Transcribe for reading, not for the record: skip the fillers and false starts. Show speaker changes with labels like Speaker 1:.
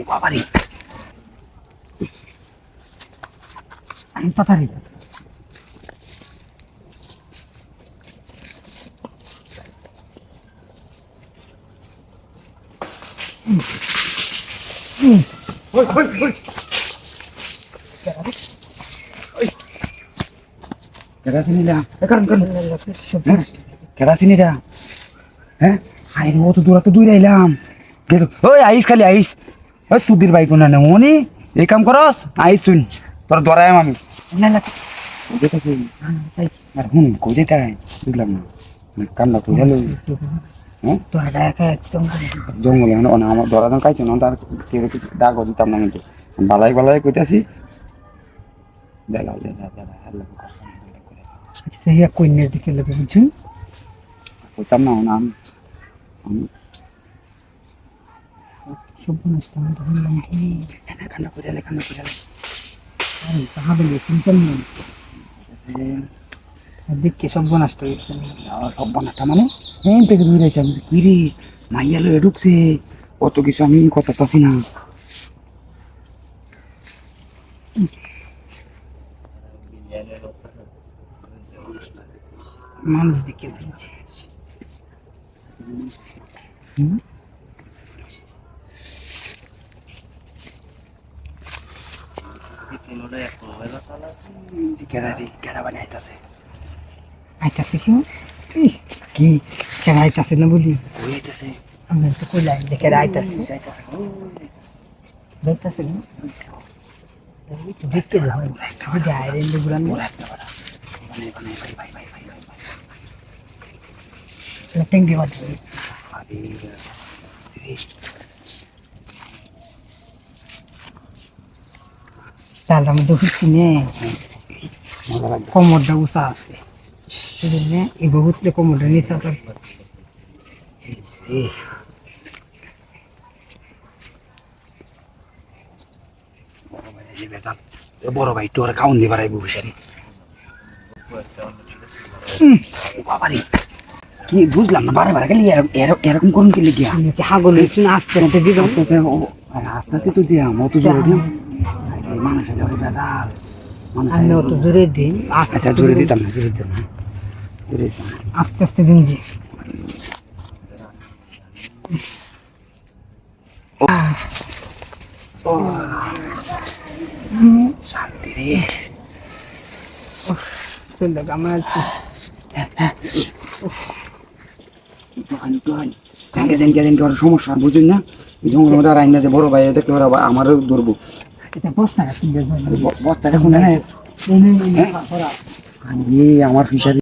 Speaker 1: বাবারে তাড়াতাড়ি
Speaker 2: কেডা চিনিলা কেডা চিনিলা হ্যাঁ আই ও তো দূরাতে দূরে আইলাম গেছো ওই আইস খালি আইস ওই তুদির বাইক না না উনি এই কাম করস আইস তুই তোর দরায়াম আমি
Speaker 1: না না
Speaker 2: দেখো আর হুন কই যেতে বুঝলাম না কামটা কই হলো হ্যাঁ
Speaker 1: তো একা একা
Speaker 2: জঙ্গলে না আমার দরা দাম খাইছে না তার দাগও দিতাম না কিন্তু বালাই বালাই কইতাছি দেলাও যা যা যা হ্যালো
Speaker 1: আচ্ছা ইয়া কই নিয়ে দিকে লাগে বুঝছেন
Speaker 2: কইতাম না আমি
Speaker 1: সব নষ্ট হয়ে বললাম কি
Speaker 2: খানা কইরালে
Speaker 1: আরে তাহলে চিন্তাম না দেখকে সব নষ্ট হয়েছে
Speaker 2: সব বানাটা মানে হ্যাঁ থেকে দূরে আইছে আমি কি রে মাইয়া লয়ে ঢুকছে কত কিছু আমি কথা চাচ্ছি না
Speaker 1: মানুষ দিকে বলছে
Speaker 2: কেডা বানি আইতাছে
Speaker 1: আইতাছে কি কেন আইতাছে না বলি
Speaker 2: কই আইতাছে
Speaker 1: আমি তো কইলাই যে কেন আইতাছে দেখতাছে না একটু দেখতে যাও খাবার দিয়ে আইরেন গুলান টেঙ্গি বাটি চাল আমি দেখছি নে কোমরটা উঁচা আছে সেজন্য এই বহুতলে কোমরটা নিচা থাকবে
Speaker 2: বড় ভাই তোর খাওন দিবার আইব হুশারি বাবারে কি বুঝলাম না বারে বারে খালি এরকম করুন কি লিখিয়া
Speaker 1: আমি কি হাগল হয়েছি না আসতে না দিদি
Speaker 2: আস্তে আস্তে তো দিয়া মত জোরে দিন মানুষের বেজাল
Speaker 1: আমি অত জোরে দিন
Speaker 2: আচ্ছা জোরে দিতাম না জোরে দিতাম না জোরে দিতাম না
Speaker 1: আস্তে আস্তে দিন জি
Speaker 2: শান্তি রে
Speaker 1: চলে কেমন আছি
Speaker 2: সমস্যা বুঝুন না জঙ্গলের মধ্যে আইন না যে বড় ভাই দেখলে ওরা আমারও ধরবো
Speaker 1: এটা বস্তা
Speaker 2: বস্তাটা শুনে না আমার হিসাবে